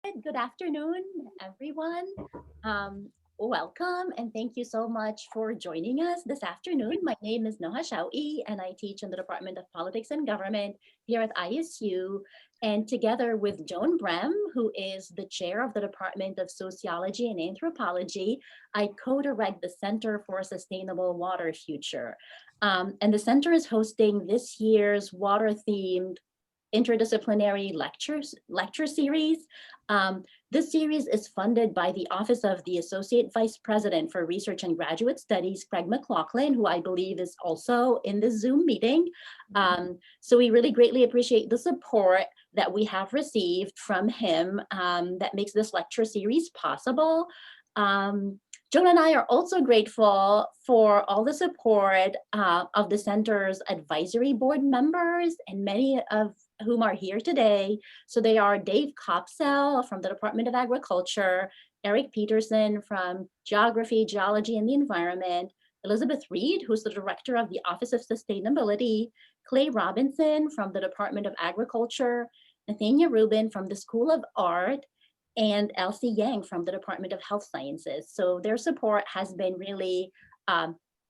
Good afternoon, everyone. Um, Welcome and thank you so much for joining us this afternoon. My name is Noha Shawi and I teach in the Department of Politics and Government here at ISU. And together with Joan Brem, who is the chair of the Department of Sociology and Anthropology, I co-direct the Center for a Sustainable Water Future. And the center is hosting this year's water-themed interdisciplinary lecture series. This series is funded by the Office of the Associate Vice President for Research and Graduate Studies, Craig McLaughlin, who I believe is also in this Zoom meeting. So we really greatly appreciate the support that we have received from him that makes this lecture series possible. Joan and I are also grateful for all the support of the center's advisory board members, and many of whom are here today. So they are Dave Kopsell from the Department of Agriculture, Eric Peterson from Geography, Geology, and the Environment, Elizabeth Reed, who's the Director of the Office of Sustainability, Clay Robinson from the Department of Agriculture, Nathania Rubin from the School of Art, and Elsie Yang from the Department of Health Sciences. So their support has been really,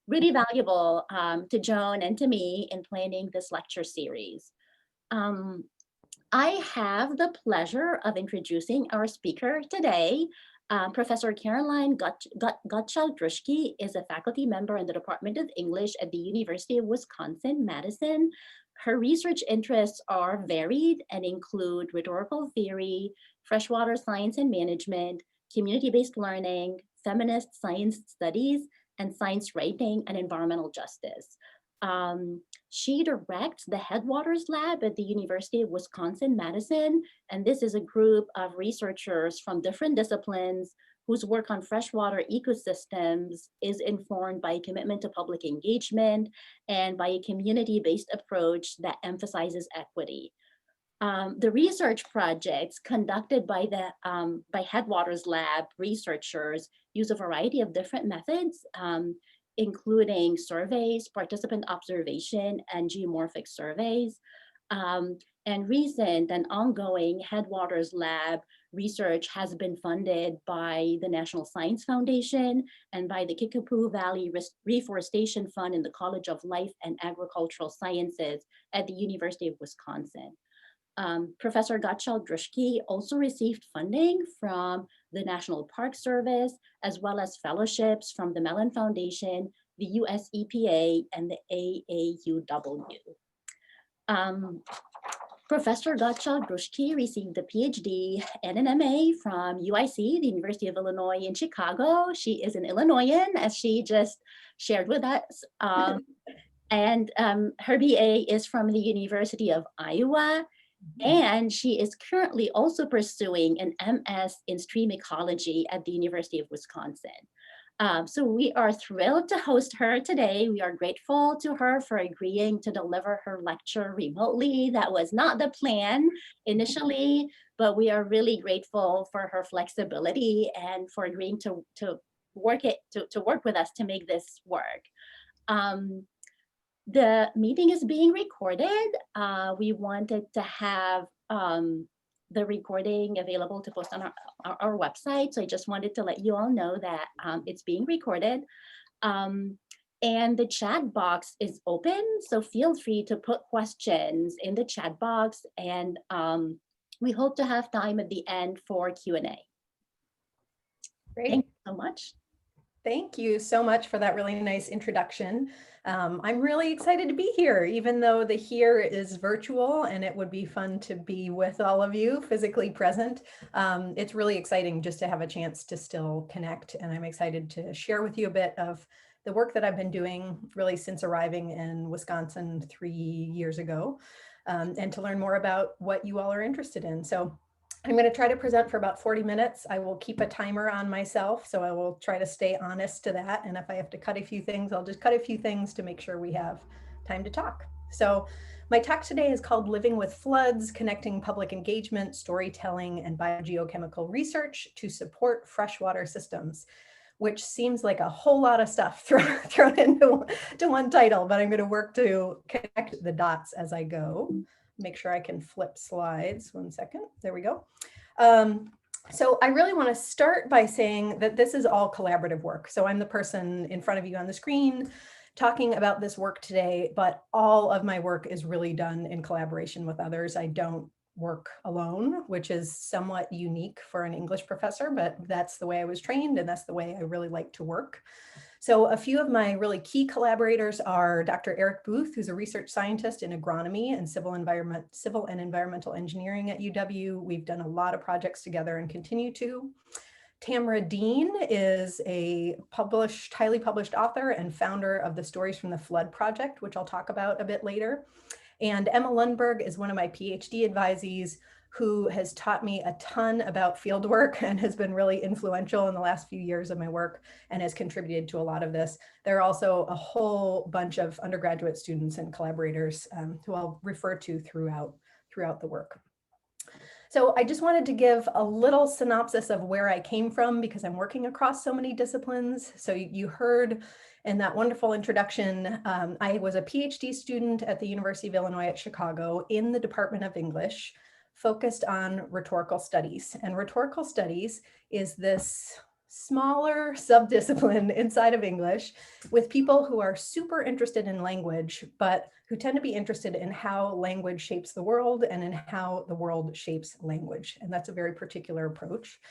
really valuable to Joan and to me in planning this lecture series. I have the pleasure of introducing our speaker today. Professor Caroline Gottschalk is a faculty member in the Department of English at the University of Wisconsin-Madison. Her research interests are varied and include rhetorical theory, freshwater science and management, community-based learning, feminist science studies, and science writing and environmental justice. She directs the Headwaters Lab at the University of Wisconsin-Madison, and this is a group of researchers from different disciplines whose work on freshwater ecosystems is informed by a commitment to public engagement and by a community-based approach that emphasizes equity. The research projects conducted by Headwaters Lab researchers use a variety of different methods, including surveys, participant observation, and geomorphic surveys. And recent and ongoing Headwaters Lab research has been funded by the National Science Foundation and by the Kickapoo Valley Reforestation Fund in the College of Life and Agricultural Sciences at the University of Wisconsin. Professor Gottschalk also received funding from the National Park Service, as well as fellowships from the Mellon Foundation, the US EPA, and the AAUW. Professor Gottschalk received a PhD and an MA from UIC, the University of Illinois in Chicago. She is an Illinoisan, as she just shared with us. And her BA is from the University of Iowa. And she is currently also pursuing an MS in stream ecology at the University of Wisconsin. So we are thrilled to host her today. We are grateful to her for agreeing to deliver her lecture remotely. That was not the plan initially, but we are really grateful for her flexibility and for agreeing to work with us to make this work. The meeting is being recorded. We wanted to have the recording available to post on our website. So I just wanted to let you all know that it's being recorded. And the chat box is open. So feel free to put questions in the chat box. And we hope to have time at the end for Q&A. Great. Thank you so much. Thank you so much for that really nice introduction. I'm really excited to be here, even though the here is virtual and it would be fun to be with all of you physically present. It's really exciting just to have a chance to still connect, and I'm excited to share with you a bit of the work that I've been doing really since arriving in Wisconsin 3 years ago, and to learn more about what you all are interested in. So I'm going to try to present for about 40 minutes. I will keep a timer on myself, so I will try to stay honest to that. And if I have to cut a few things, I'll just cut a few things to make sure we have time to talk. So my talk today is called Living with Floods, Connecting Public Engagement, Storytelling, and Biogeochemical Research to Support Freshwater Systems, which seems like a whole lot of stuff thrown into one title, but I'm going to work to connect the dots as I go. Make sure I can flip slides. 1 second. There we go. So I really want to start by saying that this is all collaborative work. So I'm the person in front of you on the screen talking about this work today, but all of my work is really done in collaboration with others. I don't work alone, which is somewhat unique for an English professor, but that's the way I was trained and that's the way I really like to work. So a few of my really key collaborators are Dr. Eric Booth, who's a research scientist in agronomy and civil and environmental engineering at UW. We've done a lot of projects together and continue to. Tamara Dean is a highly published author and founder of the Stories from the Flood project, which I'll talk about a bit later. And Emma Lundberg is one of my PhD advisees who has taught me a ton about fieldwork and has been really influential in the last few years of my work and has contributed to a lot of this. There are also a whole bunch of undergraduate students and collaborators who I'll refer to throughout the work. So I just wanted to give a little synopsis of where I came from because I'm working across so many disciplines. So you heard in that wonderful introduction, I was a PhD student at the University of Illinois at Chicago in the Department of English, focused on rhetorical studies. And rhetorical studies is this smaller subdiscipline inside of English with people who are super interested in language, but who tend to be interested in how language shapes the world and in how the world shapes language. And that's a very particular approach.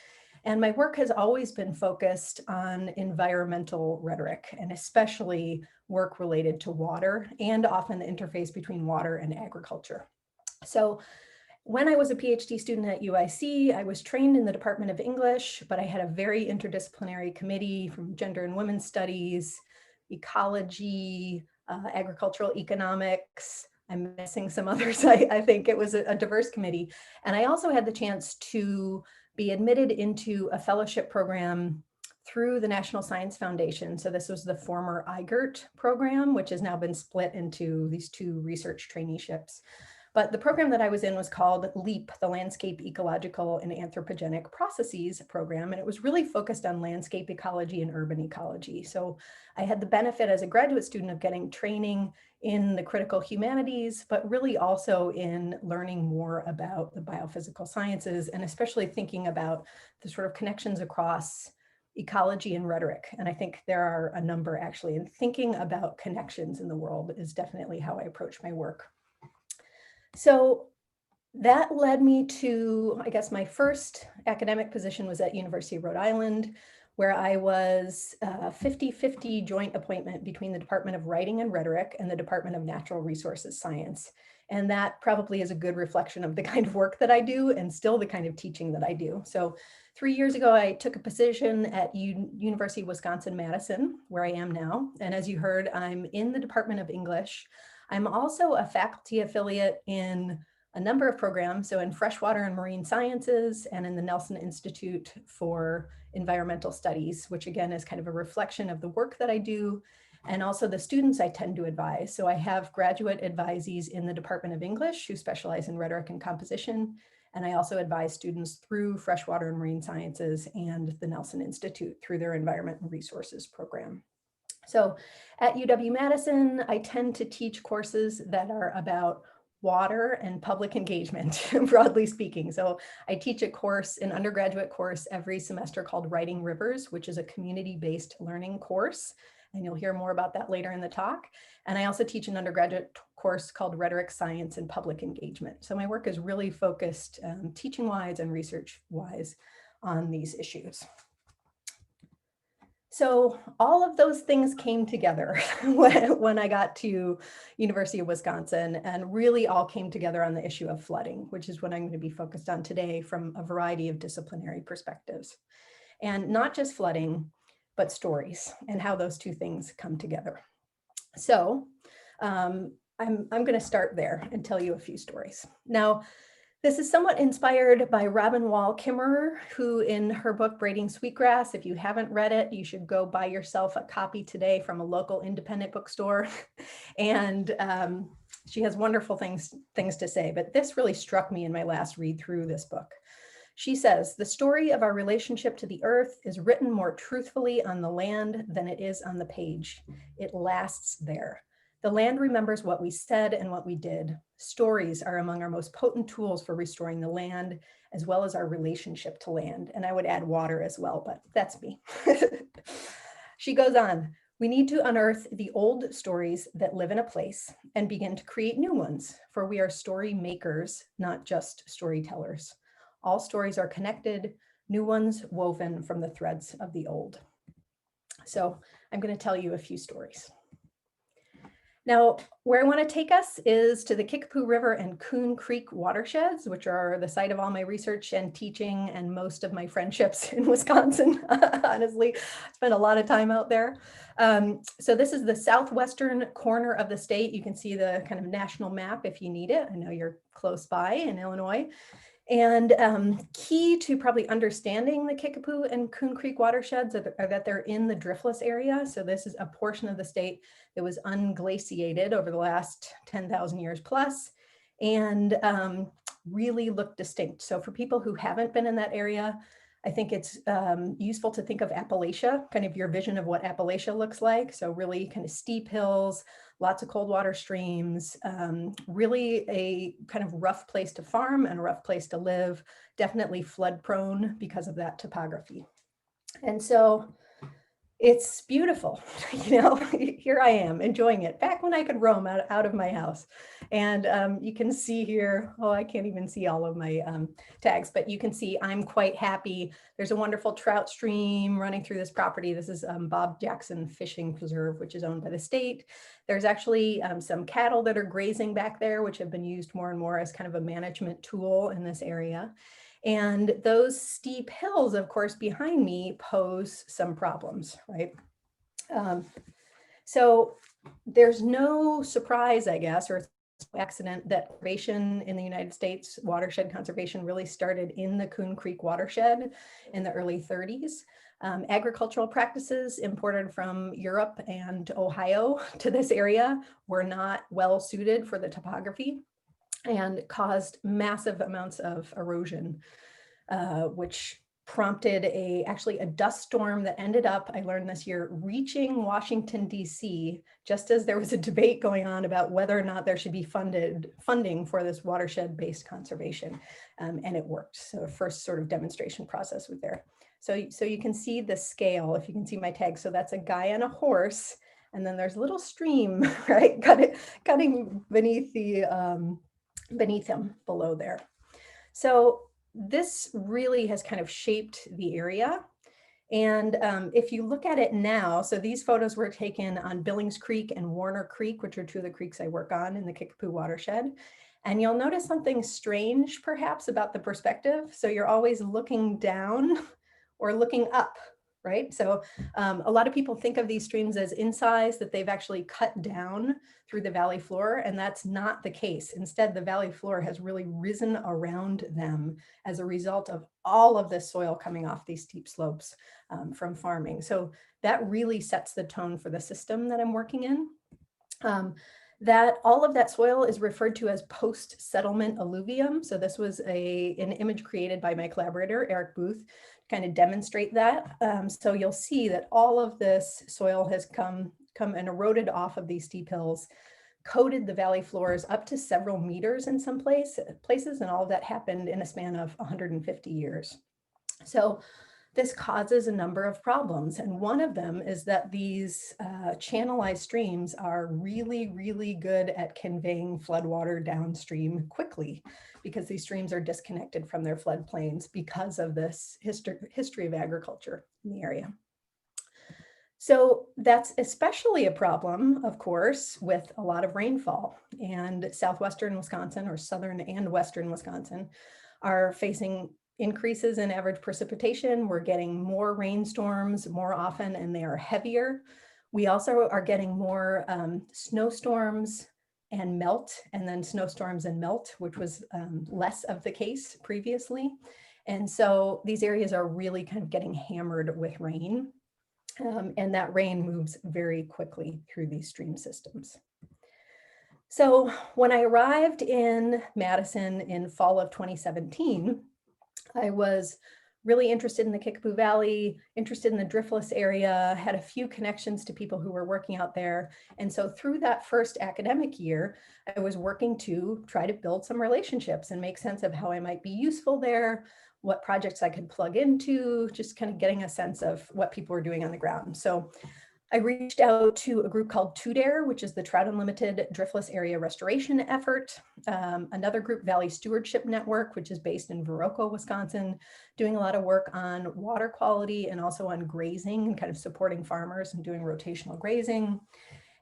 And my work has always been focused on environmental rhetoric, and especially work related to water and often the interface between water and agriculture. So when I was a PhD student at UIC, I was trained in the Department of English, but I had a very interdisciplinary committee from gender and women's studies, ecology, agricultural economics. I'm missing some others. I think it was a diverse committee. And I also had the chance to be admitted into a fellowship program through the National Science Foundation. So this was the former IGERT program, which has now been split into these two research traineeships. But the program that I was in was called LEAP, the Landscape Ecological and Anthropogenic Processes program, and it was really focused on landscape ecology and urban ecology. So I had the benefit as a graduate student of getting training in the critical humanities, but really also in learning more about the biophysical sciences, and especially thinking about the sort of connections across ecology and rhetoric. And I think there are a number actually, and thinking about connections in the world is definitely how I approach my work. So that led me to, I guess, my first academic position was at University of Rhode Island, where I was a 50-50 joint appointment between the Department of Writing and Rhetoric and the Department of Natural Resources Science. And that probably is a good reflection of the kind of work that I do and still the kind of teaching that I do. So 3 years ago, I took a position at University of Wisconsin-Madison, where I am now. And as you heard, I'm in the Department of English. I'm also a faculty affiliate in a number of programs, so in Freshwater and Marine Sciences and in the Nelson Institute for Environmental Studies, which again is kind of a reflection of the work that I do and also the students I tend to advise. So I have graduate advisees in the Department of English who specialize in rhetoric and composition, and I also advise students through Freshwater and Marine Sciences and the Nelson Institute through their Environment and Resources program. So at UW-Madison, I tend to teach courses that are about water and public engagement, broadly speaking. So I teach a course, an undergraduate course every semester called Writing Rivers, which is a community-based learning course. And you'll hear more about that later in the talk. And I also teach an undergraduate course called Rhetoric, Science, and Public Engagement. So my work is really focused teaching-wise and research-wise on these issues. So all of those things came together when I got to University of Wisconsin, and really all came together on the issue of flooding, which is what I'm going to be focused on today from a variety of disciplinary perspectives. And not just flooding, but stories and how those two things come together. So I'm going to start there and tell you a few stories. Now, this is somewhat inspired by Robin Wall Kimmerer, who in her book, Braiding Sweetgrass, if you haven't read it, you should go buy yourself a copy today from a local independent bookstore. And she has wonderful things to say, but this really struck me in my last read through this book. She says, the story of our relationship to the earth is written more truthfully on the land than it is on the page. It lasts there. The land remembers what we said and what we did. Stories are among our most potent tools for restoring the land, as well as our relationship to land. And I would add water as well, but that's me. She goes on, we need to unearth the old stories that live in a place and begin to create new ones, for we are story makers, not just storytellers. All stories are connected, new ones woven from the threads of the old. So I'm going to tell you a few stories. Now, where I want to take us is to the Kickapoo River and Coon Creek watersheds, which are the site of all my research and teaching and most of my friendships in Wisconsin. Honestly, I spent a lot of time out there. So this is the southwestern corner of the state. You can see the kind of national map if you need it. I know you're close by in Illinois. And key to probably understanding the Kickapoo and Coon Creek watersheds are that they're in the driftless area. So this is a portion of the state that was unglaciated over the last 10,000 years plus, and really look distinct. So for people who haven't been in that area, I think it's useful to think of Appalachia, kind of your vision of what Appalachia looks like. So really kind of steep hills, lots of cold water streams, really a kind of rough place to farm and a rough place to live, definitely flood prone because of that topography. And so it's beautiful, you know, here I am enjoying it back when I could roam out of my house. And you can see here, oh, I can't even see all of my tags, but you can see I'm quite happy. There's a wonderful trout stream running through this property. This is Bob Jackson Fishing Preserve, which is owned by the state. There's actually some cattle that are grazing back there, which have been used more and more as kind of a management tool in this area. And those steep hills, of course, behind me pose some problems, right? So there's no surprise, I guess, or accident that conservation in the United States, watershed conservation really started in the Coon Creek watershed in the early 30s. Agricultural practices imported from Europe and Ohio to this area were not well suited for the topography and caused massive amounts of erosion, which prompted actually a dust storm that ended up, I learned this year, reaching Washington, D.C., just as there was a debate going on about whether or not there should be funding for this watershed-based conservation, and it worked. So the first sort of demonstration process was there. So you can see the scale, if you can see my tag. So that's a guy on a horse, and then there's a little stream, right, cutting beneath him below there. So this really has kind of shaped the area. And if you look at it now, so these photos were taken on Billings Creek and Warner Creek, which are two of the creeks I work on in the Kickapoo watershed. And you'll notice something strange perhaps about the perspective. So you're always looking down or looking up, right? So a lot of people think of these streams as incised, that they've actually cut down through the valley floor, and that's not the case. Instead, the valley floor has really risen around them as a result of all of this soil coming off these steep slopes from farming. So that really sets the tone for the system that I'm working in. That all of that soil is referred to as post-settlement alluvium. So this was an image created by my collaborator, Eric Booth, to kind of demonstrate that. So you'll see that all of this soil has come and eroded off of these steep hills, coated the valley floors up to several meters in some places, and all of that happened in a span of 150 years. So this causes a number of problems. And one of them is that these channelized streams are really, really good at conveying floodwater downstream quickly, because these streams are disconnected from their floodplains because of this history of agriculture in the area. So that's especially a problem, of course, with a lot of rainfall. And southwestern Wisconsin, or southern and western Wisconsin, are facing increases in average precipitation. We're getting more rainstorms more often, and they are heavier. We also are getting more snowstorms and melt, and then snowstorms and melt, which was less of the case previously. And so these areas are really kind of getting hammered with rain. And that rain moves very quickly through these stream systems. So when I arrived in Madison in fall of 2017, I was really interested in the Kickapoo Valley, interested in the driftless area, had a few connections to people who were working out there. And so through that first academic year, I was working to try to build some relationships and make sense of how I might be useful there, what projects I could plug into, just kind of getting a sense of what people were doing on the ground. So I reached out to a group called TUDARE, which is the Trout Unlimited Driftless Area Restoration Effort. Another group, Valley Stewardship Network, which is based in Viroqua, Wisconsin, doing a lot of work on water quality and also on grazing and kind of supporting farmers and doing rotational grazing.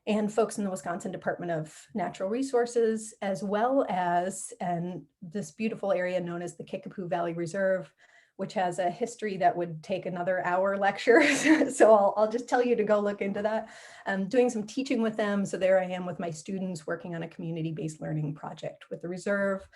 And folks in the Wisconsin Department of Natural Resources, as well as this beautiful area known as the Kickapoo Valley Reserve, which has a history that would take another hour lecture. So I'll just tell you to go look into that. I'm doing some teaching with them. So there I am with my students working on a community-based learning project with the reserve.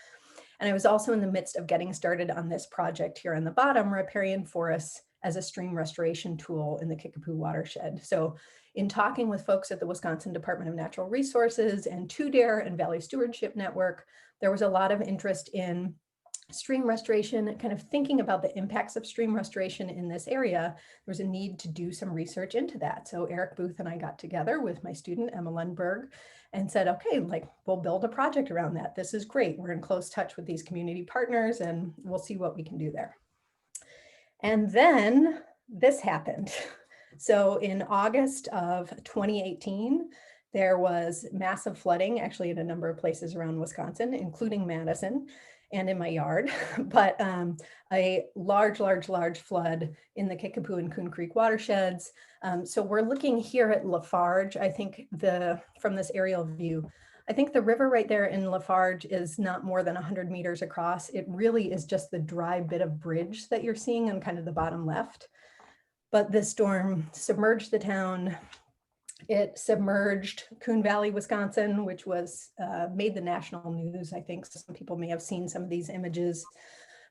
And I was also in the midst of getting started on this project here on the bottom, riparian forests as a stream restoration tool in the Kickapoo watershed. So in talking with folks at the Wisconsin Department of Natural Resources and TUDARE and Valley Stewardship Network, there was a lot of interest in stream restoration, kind of thinking about the impacts of stream restoration in this area. There was a need to do some research into that. So Eric Booth and I got together with my student, Emma Lundberg, and said, okay, we'll build a project around that. This is great. We're in close touch with these community partners and we'll see what we can do there. And then this happened. So in August of 2018, there was massive flooding, actually in a number of places around Wisconsin, including Madison and in my yard, but a large flood in the Kickapoo and Coon Creek watersheds. So we're looking here at Lafarge. I think from this aerial view, I think the river right there in Lafarge is not more than 100 meters across. It really is just the dry bit of bridge that you're seeing on kind of the bottom left. But this storm submerged the town. It submerged Coon Valley, Wisconsin, which was made the national news. I think some people may have seen some of these images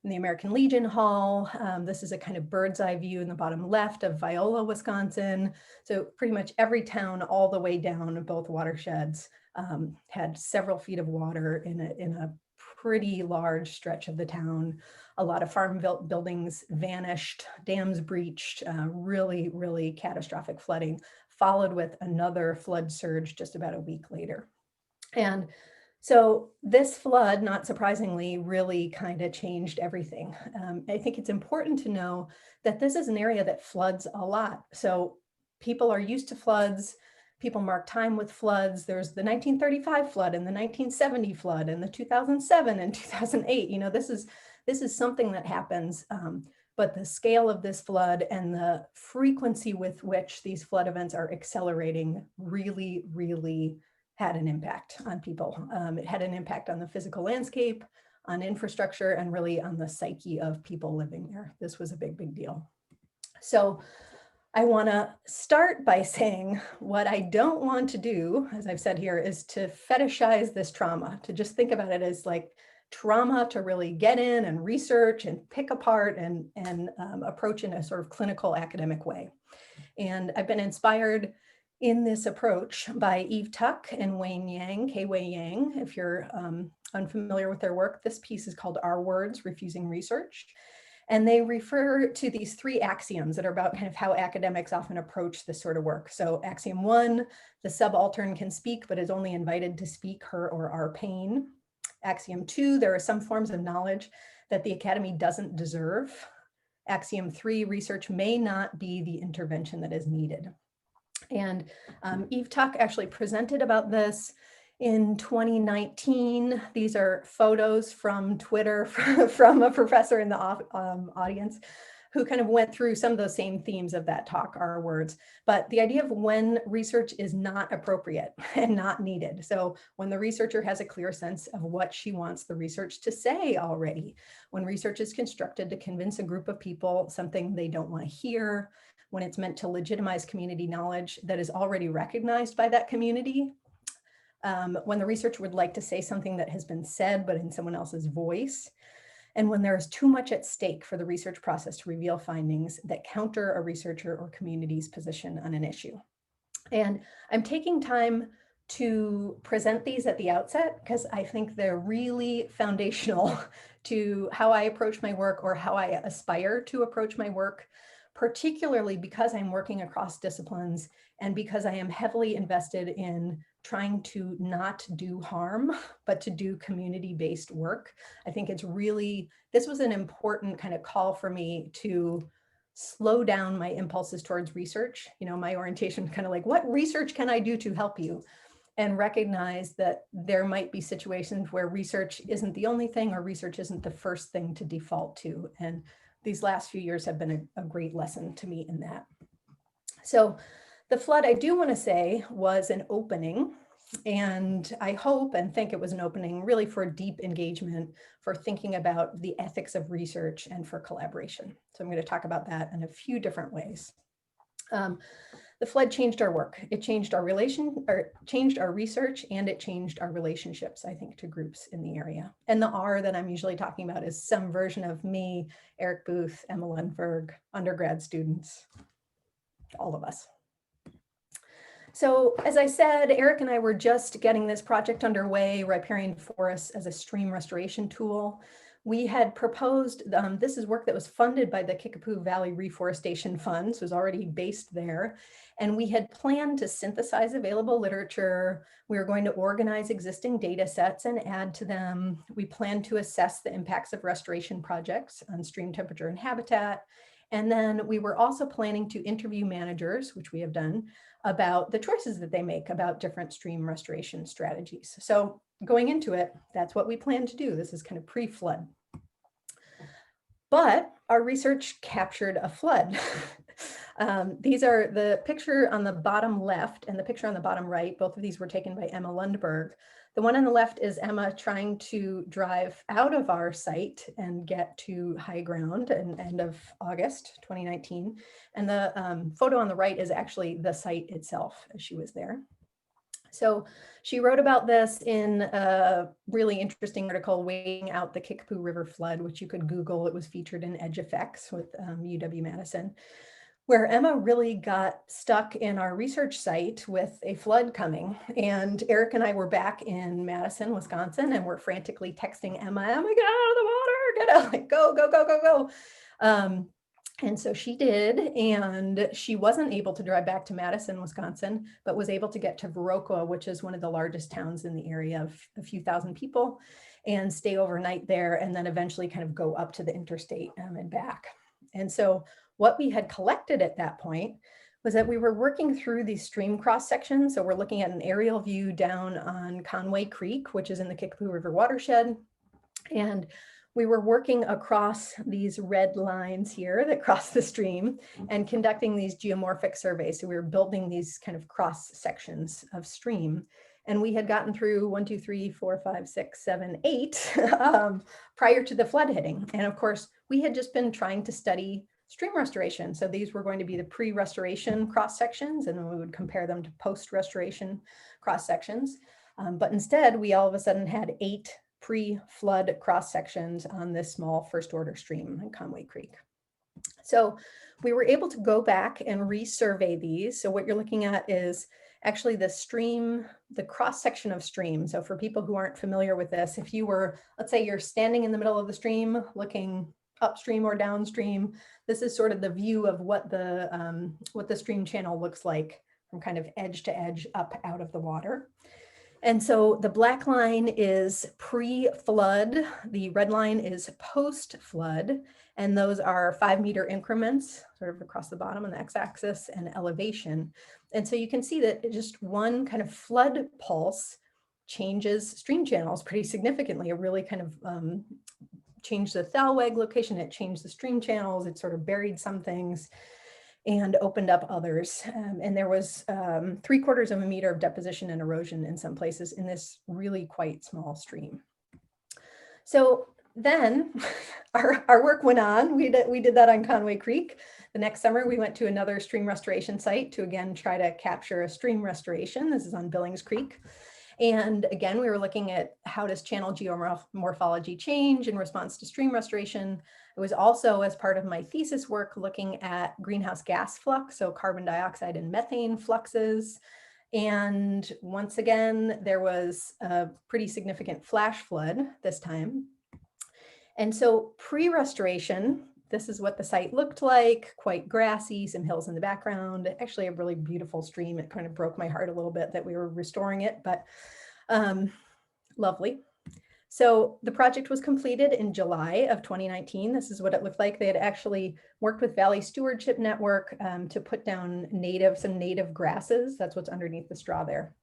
in the American Legion Hall. This is a kind of bird's eye view in the bottom left of Viola, Wisconsin. So pretty much every town all the way down both watersheds had several feet of water in a pretty large stretch of the town. A lot of farm buildings vanished, dams breached, really catastrophic flooding, followed with another flood surge just about a week later. And so this flood, not surprisingly, really kind of changed everything. I think it's important to know that this is an area that floods a lot. So people are used to floods. People mark time with floods. There's the 1935 flood and the 1970 flood and the 2007 and 2008. You know, this is something that happens, but the scale of this flood and the frequency with which these flood events are accelerating really had an impact on people. It had an impact on the physical landscape, on infrastructure, and really on the psyche of people living there. This was a big deal. So I want to start by saying what I don't want to do, as I've said here, is to fetishize this trauma, to just think about it as like trauma to really get in and research and pick apart and approach in a sort of clinical academic way. And I've been inspired in this approach by Eve Tuck and Wayne Yang, K-Wei Yang. If you're unfamiliar with their work, this piece is called Our Words, Refusing Research. And they refer to these three axioms that are about kind of how academics often approach this sort of work. So axiom 1, the subaltern can speak, but is only invited to speak her or our pain. Axiom 2, there are some forms of knowledge that the academy doesn't deserve. Axiom 3, research may not be the intervention that is needed. And Eve Tuck actually presented about this in 2019. These are photos from Twitter from a professor in the audience who kind of went through some of those same themes of that talk, Our Words, but the idea of when research is not appropriate and not needed. So when the researcher has a clear sense of what she wants the research to say already, when research is constructed to convince a group of people something they don't want to hear, when it's meant to legitimize community knowledge that is already recognized by that community, when the researcher would like to say something that has been said, but in someone else's voice, and when there is too much at stake for the research process to reveal findings that counter a researcher or community's position on an issue. And I'm taking time to present these at the outset because I think they're really foundational to how I approach my work or how I aspire to approach my work, particularly because I'm working across disciplines and because I am heavily invested in trying to not do harm, but to do community-based work. I think it's really, this was an important kind of call for me to slow down my impulses towards research. You know, my orientation kind of like, what research can I do to help you? And recognize that there might be situations where research isn't the only thing or research isn't the first thing to default to. And these last few years have been a great lesson to me in that. So the flood, I do want to say, was an opening. And I hope and think it was an opening really for deep engagement, for thinking about the ethics of research and for collaboration. So I'm going to talk about that in a few different ways. The flood changed our work. It changed our changed our research, and it changed our relationships, I think, to groups in the area. And the R that I'm usually talking about is some version of me, Eric Booth, Emma Lundberg, undergrad students, all of us. So as I said, Eric and I were just getting this project underway, riparian forests as a stream restoration tool. We had proposed, this is work that was funded by the Kickapoo Valley Reforestation Fund, so it was already based there. And we had planned to synthesize available literature. We were going to organize existing data sets and add to them. We planned to assess the impacts of restoration projects on stream temperature and habitat. And then we were also planning to interview managers, which we have done, about the choices that they make about different stream restoration strategies. So going into it, that's what we plan to do. This is kind of pre-flood. But our research captured a flood. These are the picture on the bottom left and the picture on the bottom right. Both of these were taken by Emma Lundberg. The one on the left is Emma trying to drive out of our site and get to high ground at the end of August 2019. And the photo on the right is actually the site itself as she was there. So she wrote about this in a really interesting article, Weighing Out the Kickapoo River Flood, which you could Google. It was featured in Edge Effects with UW-Madison, where Emma really got stuck in our research site with a flood coming. And Eric and I were back in Madison, Wisconsin, and we're frantically texting Emma, Emma, get out of the water, get out, like, go, go, go, go, go. And so she did, and she wasn't able to drive back to Madison, Wisconsin, but was able to get to Viroqua, which is one of the largest towns in the area of a few thousand people, and stay overnight there, and then eventually kind of go up to the interstate and back. And so what we had collected at that point was that we were working through these stream cross sections. So we're looking at an aerial view down on Conway Creek, which is in the Kickapoo River watershed. And we were working across these red lines here that cross the stream and conducting these geomorphic surveys. So we were building these kind of cross sections of stream. And we had gotten through 1, 2, 3, 4, 5, 6, 7, 8 prior to the flood hitting. And of course, we had just been trying to study stream restoration. So these were going to be the pre-restoration cross sections, and then we would compare them to post-restoration cross sections. But instead, we all of a sudden had 8 pre-flood cross sections on this small first order stream in Conway Creek. So we were able to go back and resurvey these. So what you're looking at is actually the stream, the cross section of stream. So for people who aren't familiar with this, if you were, let's say you're standing in the middle of the stream looking upstream or downstream, this is sort of the view of what the stream channel looks like from kind of edge to edge up out of the water. And so the black line is pre-flood, the red line is post-flood, and those are 5-meter increments sort of across the bottom on the x-axis and elevation. And so you can see that just one kind of flood pulse changes stream channels pretty significantly. It really kind of changed the thalweg location, it changed the stream channels, it sort of buried some things and opened up others. And there was 3/4 of a meter of deposition and erosion in some places in this really quite small stream. So then our work went on. We did that on Conway Creek. The next summer, we went to another stream restoration site to again try to capture a stream restoration. This is on Billings Creek. And again, we were looking at how does channel geomorphology change in response to stream restoration. It was also, as part of my thesis work, looking at greenhouse gas flux, so carbon dioxide and methane fluxes, And once again, there was a pretty significant flash flood this time. And so pre-restoration, this is what the site looked like, quite grassy, some hills in the background, actually a really beautiful stream. It kind of broke my heart a little bit that we were restoring it, but lovely. So the project was completed in July of 2019. This is what it looked like. They had actually worked with Valley Stewardship Network to put down some native grasses. That's what's underneath the straw there.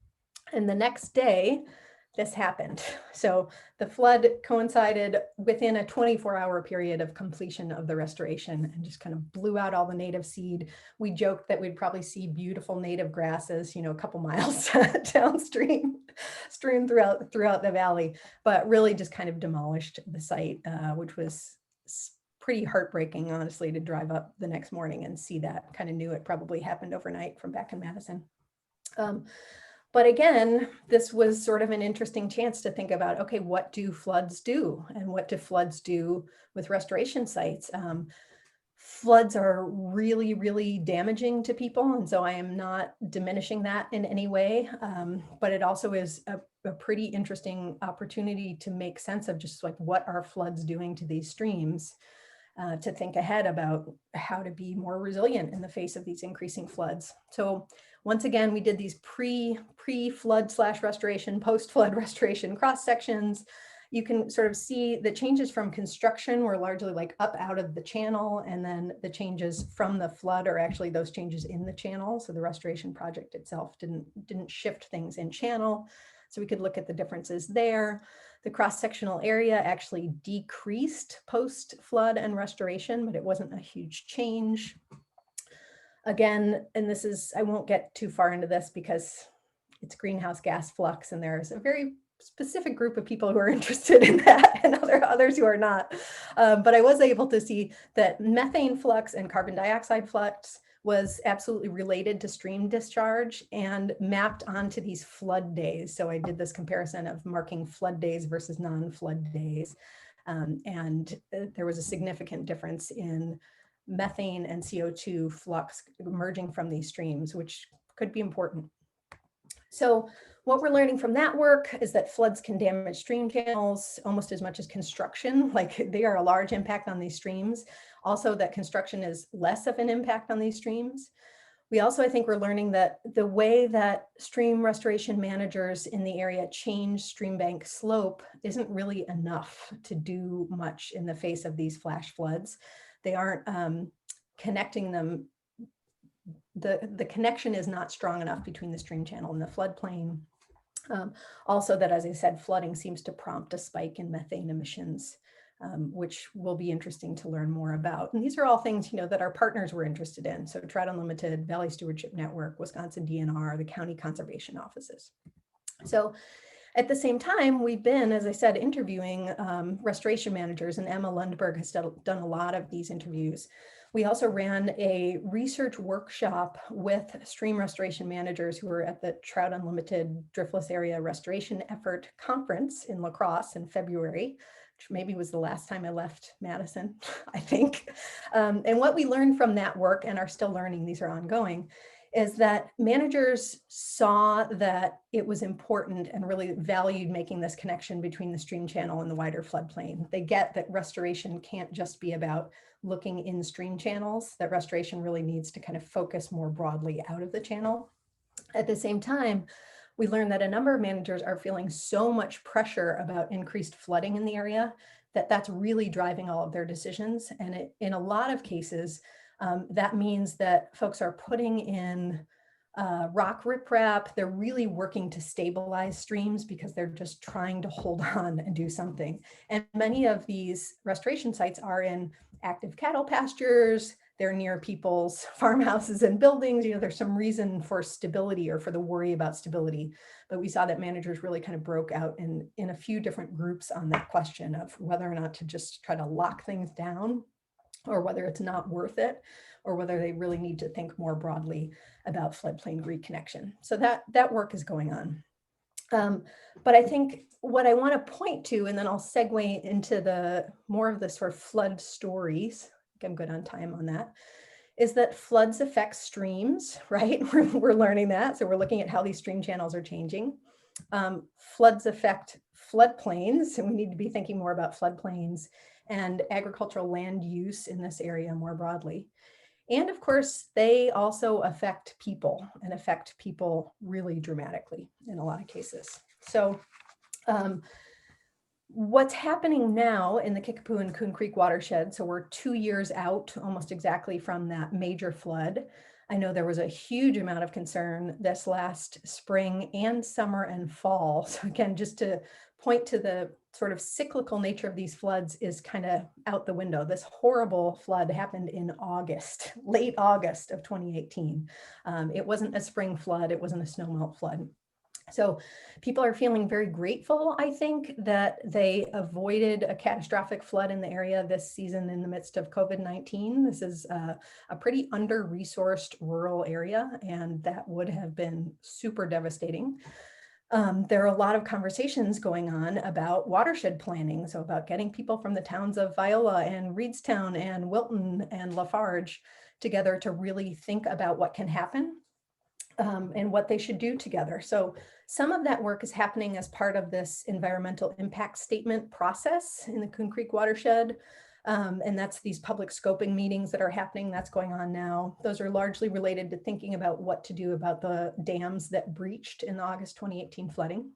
And the next day, this happened. So the flood coincided within a 24-hour period of completion of the restoration and just kind of blew out all the native seed. We joked that we'd probably see beautiful native grasses, a couple miles downstream, strewn throughout the valley, but really just kind of demolished the site, which was pretty heartbreaking, honestly, to drive up the next morning and see that. Kind of knew it probably happened overnight from back in Madison. But again, this was sort of an interesting chance to think about, okay, what do floods do? And what do floods do with restoration sites? Floods are really, really damaging to people. And so I am not diminishing that in any way. But it also is a pretty interesting opportunity to make sense of just like what are floods doing to these streams, to think ahead about how to be more resilient in the face of these increasing floods. So once again, we did these pre-flood / restoration, post-flood restoration cross sections. You can sort of see the changes from construction were largely like up out of the channel, and then the changes from the flood are actually those changes in the channel. So the restoration project itself didn't shift things in channel. So we could look at the differences there. The cross-sectional area actually decreased post-flood and restoration, but it wasn't a huge change. Again, and this is, I won't get too far into this because it's greenhouse gas flux, and there's a very specific group of people who are interested in that and others who are not. But I was able to see that methane flux and carbon dioxide flux was absolutely related to stream discharge and mapped onto these flood days. So I did this comparison of marking flood days versus non-flood days. And there was a significant difference in methane and CO2 flux emerging from these streams, which could be important. So what we're learning from that work is that floods can damage stream channels almost as much as construction. Like, they are a large impact on these streams. Also, that construction is less of an impact on these streams. We also, I think, we're learning that the way that stream restoration managers in the area change stream bank slope isn't really enough to do much in the face of these flash floods. They aren't connecting them. The connection is not strong enough between the stream channel and the floodplain. Also, that, as I said, flooding seems to prompt a spike in methane emissions, which will be interesting to learn more about. And these are all things, that our partners were interested in. So Trout Unlimited, Valley Stewardship Network, Wisconsin DNR, the county conservation offices. So at the same time, we've been, as I said, interviewing restoration managers, and Emma Lundberg has done a lot of these interviews. We also ran a research workshop with stream restoration managers who were at the Trout Unlimited Driftless Area Restoration Effort Conference in La Crosse in February, which maybe was the last time I left Madison, I think. And what we learned from that work, and are still learning, these are ongoing, is that managers saw that it was important and really valued making this connection between the stream channel and the wider floodplain. They get that restoration can't just be about looking in stream channels, that restoration really needs to kind of focus more broadly out of the channel. At the same time, we learned that a number of managers are feeling so much pressure about increased flooding in the area that that's really driving all of their decisions. And in a lot of cases, that means that folks are putting in rock riprap. They're really working to stabilize streams because they're just trying to hold on and do something. And many of these restoration sites are in active cattle pastures. They're near people's farmhouses and buildings. There's some reason for stability or for the worry about stability. But we saw that managers really kind of broke out in a few different groups on that question of whether or not to just try to lock things down, or whether it's not worth it, or whether they really need to think more broadly about floodplain reconnection. So that work is going on. But I think what I want to point to, and then I'll segue into the more of the sort of flood stories, I think I'm good on time on that, is that floods affect streams, right? We're learning that. So we're looking at how these stream channels are changing. Floods affect floodplains, and we need to be thinking more about floodplains and agricultural land use in this area more broadly. And of course, they also affect people and affect people really dramatically in a lot of cases. So what's happening now in the Kickapoo and Coon Creek watershed, so we're 2 years out almost exactly from that major flood. I know there was a huge amount of concern this last spring and summer and fall. So again, just to point to the sort of cyclical nature of these floods is kind of out the window. This horrible flood happened in August, late August of 2018. It wasn't a spring flood, it wasn't a snowmelt flood. So people are feeling very grateful, I think, that they avoided a catastrophic flood in the area this season in the midst of COVID-19. This is a pretty under-resourced rural area, and that would have been super devastating. There are a lot of conversations going on about watershed planning, so about getting people from the towns of Viola and Reedstown and Wilton and Lafarge together to really think about what can happen and what they should do together. So some of that work is happening as part of this environmental impact statement process in the Coon Creek watershed. And that's these public scoping meetings that are happening. That's going on now. Those are largely related to thinking about what to do about the dams that breached in the August 2018 flooding.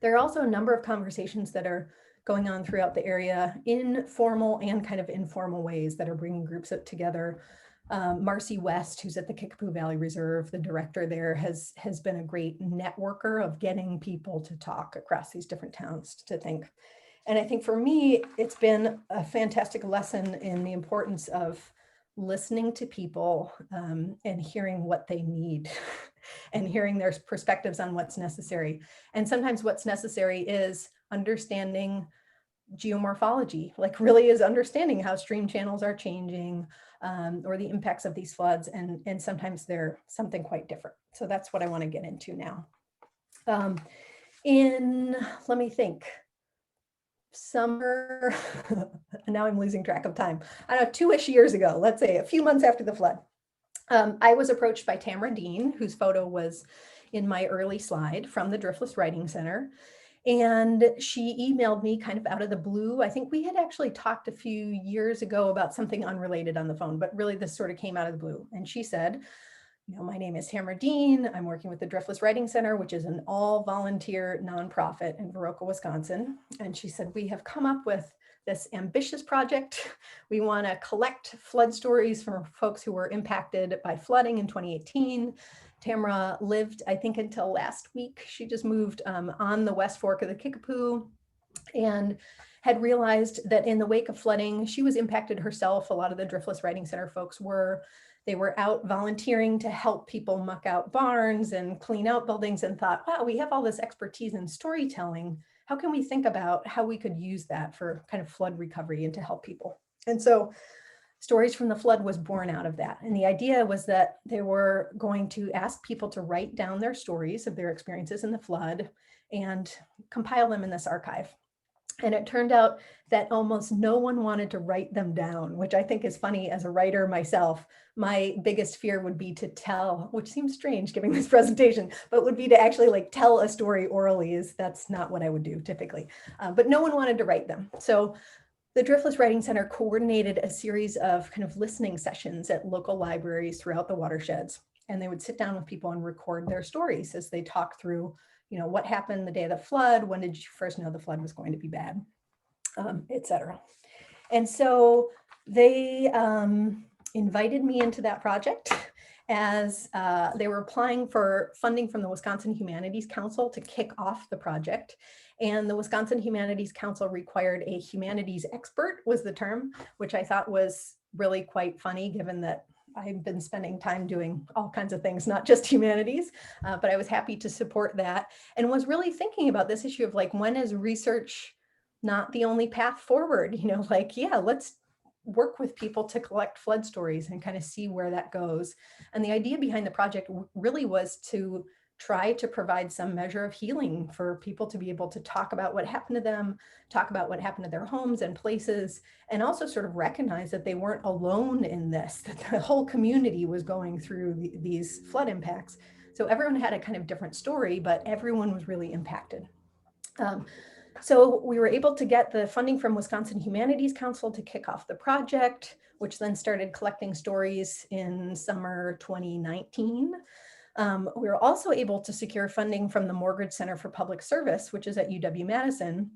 There are also a number of conversations that are going on throughout the area in formal and kind of informal ways that are bringing groups together. Marcy West, who's at the Kickapoo Valley Reserve, the director there, has been a great networker of getting people to talk across these different towns to think. And I think for me, it's been a fantastic lesson in the importance of listening to people and hearing what they need and hearing their perspectives on what's necessary. And sometimes what's necessary is understanding geomorphology, like really is understanding how stream channels are changing or the impacts of these floods. And sometimes they're something quite different. So that's what I want to get into now. Let me think, summer, now I'm losing track of time. I don't know, 2-ish years ago, let's say a few months after the flood, I was approached by Tamara Dean, whose photo was in my early slide from the Driftless Writing Center. And she emailed me kind of out of the blue. I think we had actually talked a few years ago about something unrelated on the phone, but really this sort of came out of the blue. And she said, you know, my name is Tamara Dean. I'm working with the Driftless Writing Center, which is an all volunteer nonprofit in Viroqua, Wisconsin. And she said, we have come up with this ambitious project. We want to collect flood stories from folks who were impacted by flooding in 2018. Tamara lived, I think, until last week. She just moved on the West Fork of the Kickapoo and had realized that in the wake of flooding, she was impacted herself. A lot of the Driftless Writing Center folks were. They were out volunteering to help people muck out barns and clean out buildings and thought, wow, we have all this expertise in storytelling. How can we think about how we could use that for kind of flood recovery and to help people? And so Stories from the Flood was born out of that. And the idea was that they were going to ask people to write down their stories of their experiences in the flood and compile them in this archive. And it turned out that almost no one wanted to write them down, which I think is funny as a writer myself. My biggest fear would be to tell, which seems strange giving this presentation, but would be to actually like tell a story orally. That's not what I would do typically. But no one wanted to write them. So the Driftless Writing Center coordinated a series of kind of listening sessions at local libraries throughout the watersheds. And they would sit down with people and record their stories as they talk through, you know, what happened the day of the flood, when did you first know the flood was going to be bad, et cetera. And so they invited me into that project as they were applying for funding from the Wisconsin Humanities Council to kick off the project. And the Wisconsin Humanities Council required a humanities expert, was the term, which I thought was really quite funny, given that I've been spending time doing all kinds of things, not just humanities, but I was happy to support that and was really thinking about this issue of like, when is research not the only path forward? You know, like, yeah, let's work with people to collect flood stories and kind of see where that goes. And the idea behind the project really was to try to provide some measure of healing for people to be able to talk about what happened to them, talk about what happened to their homes and places, and also sort of recognize that they weren't alone in this, that the whole community was going through these flood impacts. So everyone had a kind of different story, but everyone was really impacted. So we were able to get the funding from Wisconsin Humanities Council to kick off the project, which then started collecting stories in summer 2019. We were also able to secure funding from the Morgridge Center for Public Service, which is at UW-Madison,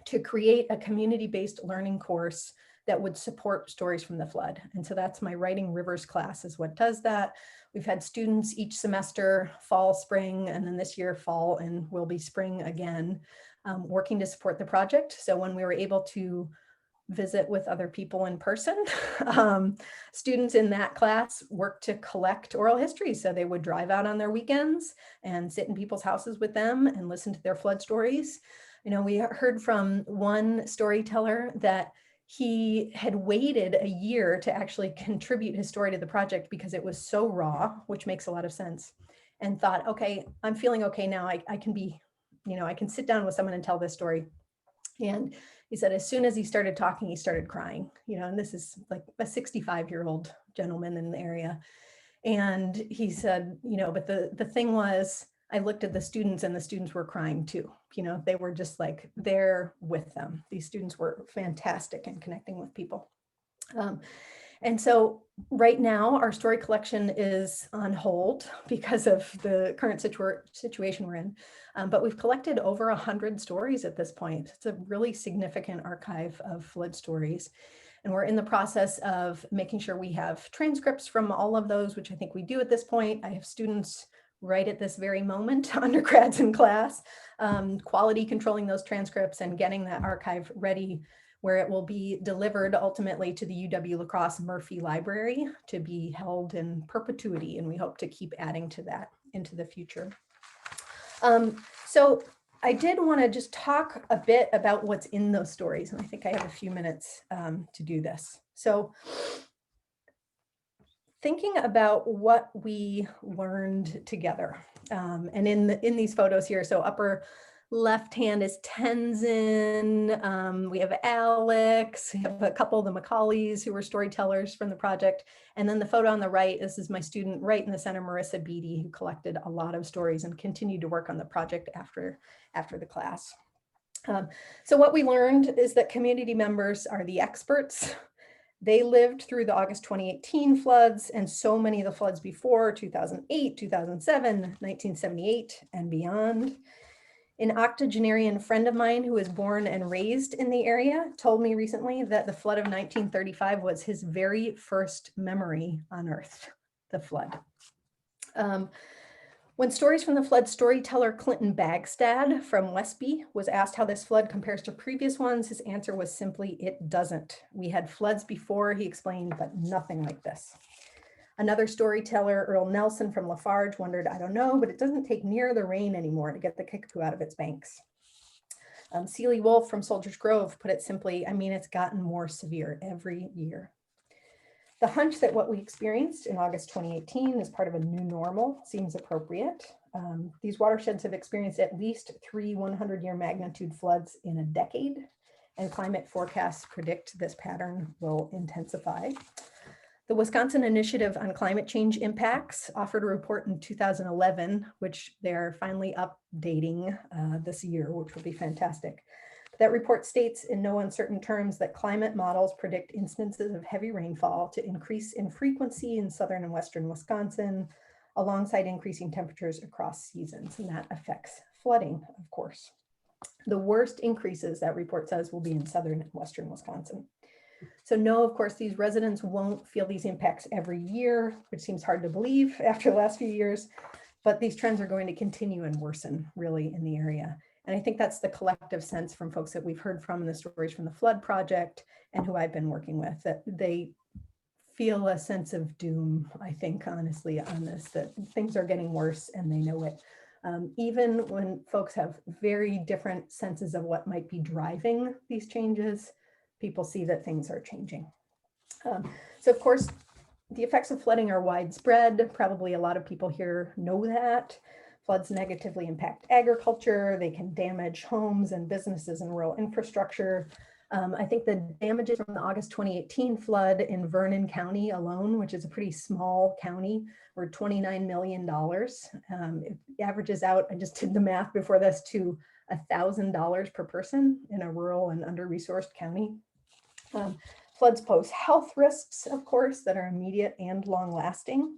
to create a community-based learning course that would support stories from the flood. And so that's my Writing Rivers class is what does that. We've had students each semester, fall, spring, and then this year fall and will be spring again, working to support the project. So when we were able to visit with other people in person, students in that class worked to collect oral histories. So they would drive out on their weekends and sit in people's houses with them and listen to their flood stories. You know, we heard from one storyteller that he had waited a year to actually contribute his story to the project because it was so raw, which makes a lot of sense, and thought, okay, I'm feeling okay now. I can be, you know, I can sit down with someone and tell this story. And he said, as soon as he started talking, he started crying, you know, and this is like a 65-year-old gentleman in the area. And he said, you know, but the thing was, I looked at the students and the students were crying too. You know, they were just like there with them. These students were fantastic in connecting with people. And so right now our story collection is on hold because of the current situation we're in. But we've collected over 100 stories at this point. It's a really significant archive of flood stories. And we're in the process of making sure we have transcripts from all of those, which I think we do at this point. I have students right at this very moment, undergrads in class, quality controlling those transcripts and getting that archive ready where it will be delivered ultimately to the UW La Crosse Murphy Library to be held in perpetuity. And we hope to keep adding to that into the future. So I did want to just talk a bit about what's in those stories. And I think I have a few minutes to do this. So thinking about what we learned together. And in these photos here, so upper left hand is Tenzin. We have Alex. We have a couple of the Macaulays who were storytellers from the project. And then the photo on the right, this is my student right in the center, Marissa Beatty, who collected a lot of stories and continued to work on the project after the class. So what we learned is that community members are the experts. They lived through the August 2018 floods and so many of the floods before 2008, 2007, 1978, and beyond. An octogenarian friend of mine who was born and raised in the area told me recently that the flood of 1935 was his very first memory on Earth, the flood. When Stories from the Flood storyteller Clinton Bagstad from Westby was asked how this flood compares to previous ones, his answer was simply, it doesn't. We had floods before, he explained, but nothing like this. Another storyteller, Earl Nelson from Lafarge, wondered, I don't know, but it doesn't take near the rain anymore to get the Kickapoo out of its banks. Seeley Wolf from Soldiers Grove put it simply, I mean, it's gotten more severe every year. The hunch that what we experienced in August 2018 is part of a new normal seems appropriate. These watersheds have experienced at least 3 100-year magnitude floods in a decade, and climate forecasts predict this pattern will intensify. The Wisconsin Initiative on Climate Change Impacts offered a report in 2011, which they're finally updating this year, which will be fantastic. That report states in no uncertain terms that climate models predict instances of heavy rainfall to increase in frequency in southern and western Wisconsin, alongside increasing temperatures across seasons, and that affects flooding, of course. The worst increases, that report says, will be in southern and western Wisconsin. So no, of course, these residents won't feel these impacts every year, which seems hard to believe after the last few years, but these trends are going to continue and worsen really in the area. And I think that's the collective sense from folks that we've heard from in the Stories from the Flood project and who I've been working with, that they feel a sense of doom, I think, honestly, on this, that things are getting worse and they know it. Even when folks have very different senses of what might be driving these changes, people see that things are changing. So of course, the effects of flooding are widespread. Probably a lot of people here know that. Floods negatively impact agriculture. They can damage homes and businesses and rural infrastructure. I think the damages from the August 2018 flood in Vernon County alone, which is a pretty small county, were $29 million. It averages out, I just did the math before this, to $1,000 per person in a rural and under-resourced county. Floods pose health risks, of course, that are immediate and long-lasting.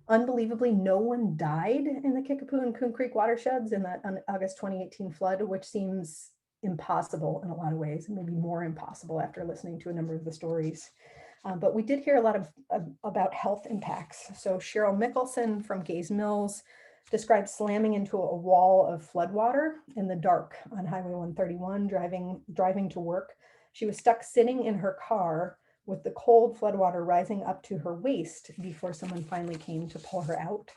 Unbelievably, no one died in the Kickapoo and Coon Creek watersheds in that August 2018 flood, which seems impossible in a lot of ways, and maybe more impossible after listening to a number of the stories. But we did hear a lot about health impacts. So Cheryl Mickelson from Gaze Mills described slamming into a wall of floodwater in the dark on Highway 131, driving to work. She was stuck sitting in her car with the cold floodwater rising up to her waist before someone finally came to pull her out.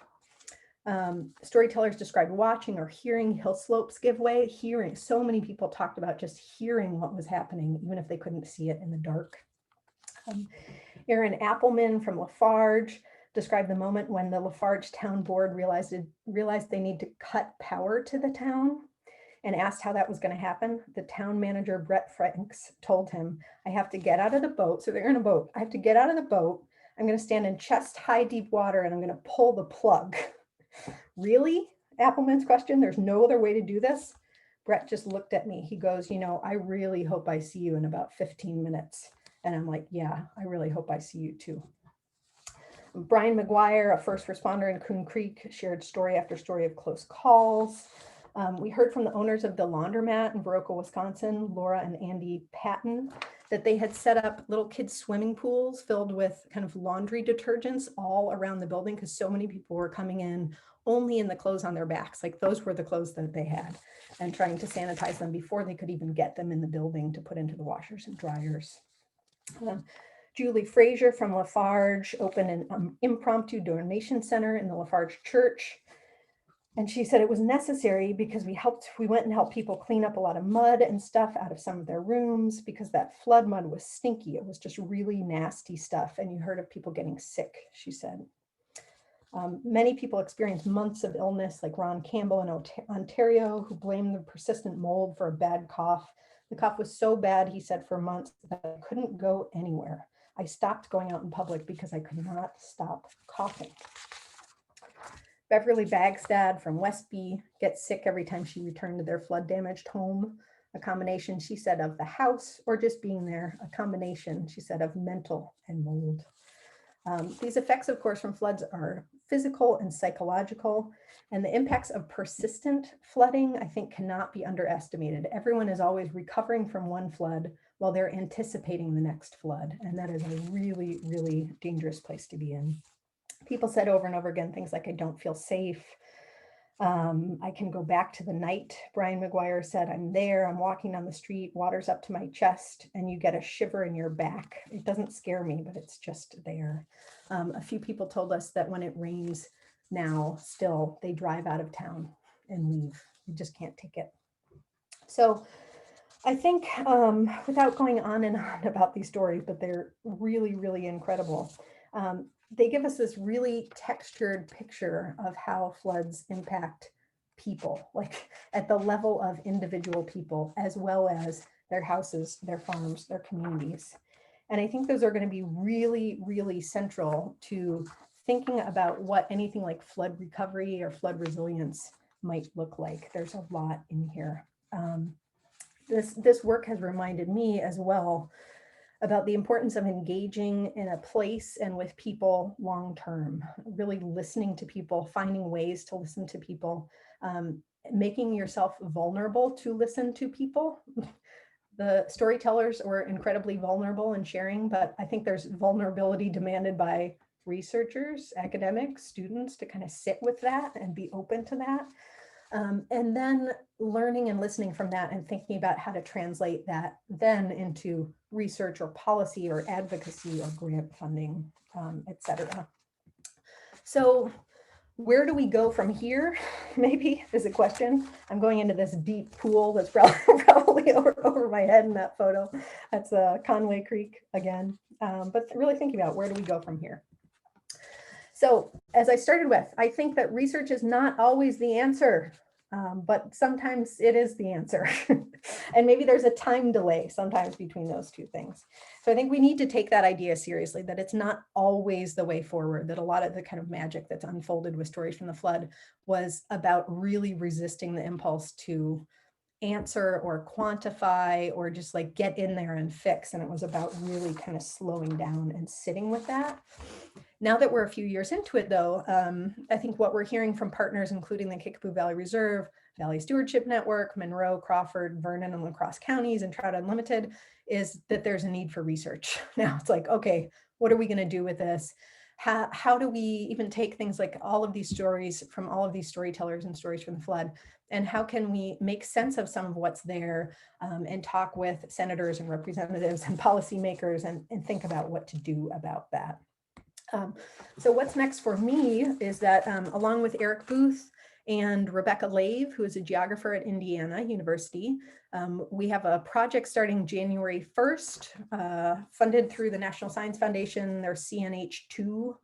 Storytellers described watching or hearing hill slopes give way. So many people talked about just hearing what was happening, even if they couldn't see it in the dark. Aaron Appleman from Lafarge described the moment when the Lafarge town board realized they need to cut power to the town and asked how that was going to happen. The town manager, Brett Franks, told him, I have to get out of the boat. So they're in a boat. I have to get out of the boat. I'm going to stand in chest high deep water and I'm going to pull the plug. Really? Appleman's question. There's no other way to do this. Brett just looked at me. He goes, I really hope I see you in about 15 minutes. And I'm like, yeah, I really hope I see you too. Brian McGuire, a first responder in Coon Creek, shared story after story of close calls. We heard from the owners of the laundromat in Baroka, Wisconsin, Laura and Andy Patton, that they had set up little kids' swimming pools filled with kind of laundry detergents all around the building because so many people were coming in only in the clothes on their backs. Like those were the clothes that they had, and trying to sanitize them before they could even get them in the building to put into the washers and dryers. Julie Frazier from Lafarge opened an impromptu donation center in the Lafarge church. And she said it was necessary because we went and helped people clean up a lot of mud and stuff out of some of their rooms because that flood mud was stinky. It was just really nasty stuff. And you heard of people getting sick, she said. Many people experienced months of illness, like Ron Campbell in Ontario, who blamed the persistent mold for a bad cough. The cough was so bad, he said, for months that I couldn't go anywhere. I stopped going out in public because I could not stop coughing. Beverly Bagstad from Westby gets sick every time she returned to their flood-damaged home. A combination, she said, of the house or just being there. A combination, she said, of mental and mold. These effects, of course, from floods are physical and psychological, and the impacts of persistent flooding, I think, cannot be underestimated. Everyone is always recovering from one flood while they're anticipating the next flood, and that is a really, really dangerous place to be in. People said over and over again things like, I don't feel safe. I can go back to the night. Brian McGuire said, I'm there, I'm walking down the street, water's up to my chest, and you get a shiver in your back. It doesn't scare me, but it's just there. A few people told us that when it rains now, still, they drive out of town and leave. They just can't take it. So I think without going on and on about these stories, but they're really, really incredible. They give us this really textured picture of how floods impact people, like at the level of individual people, as well as their houses, their farms, their communities. And I think those are going to be really, really central to thinking about what anything like flood recovery or flood resilience might look like. There's a lot in here. This work has reminded me as well about the importance of engaging in a place and with people long-term, really listening to people, finding ways to listen to people, making yourself vulnerable to listen to people. The storytellers were incredibly vulnerable in sharing, but I think there's vulnerability demanded by researchers, academics, students to kind of sit with that and be open to that. And then learning and listening from that and thinking about how to translate that then into research or policy or advocacy or grant funding, et cetera. So where do we go from here? Maybe is a question. I'm going into this deep pool that's probably over my head in that photo. That's Conway Creek again. But really thinking about where do we go from here? So as I started with, I think that research is not always the answer, but sometimes it is the answer. And maybe there's a time delay sometimes between those two things. So I think we need to take that idea seriously, that it's not always the way forward, that a lot of the kind of magic that's unfolded with Stories from the Flood was about really resisting the impulse to answer or quantify or just like get in there and fix. And it was about really kind of slowing down and sitting with that. Now that we're a few years into it, though, I think what we're hearing from partners, including the Kickapoo Valley Reserve, Valley Stewardship Network, Monroe, Crawford, Vernon, and La Crosse counties, and Trout Unlimited, is that there's a need for research. Now it's like, okay, what are we going to do with this? How do we even take things like all of these stories from all of these storytellers and Stories from the Flood, and how can we make sense of some of what's there, and talk with senators and representatives and policymakers and think about what to do about that. So what's next for me is that along with Eric Booth and Rebecca Lave, who is a geographer at Indiana University, we have a project starting January 1st, funded through the National Science Foundation, their CNH2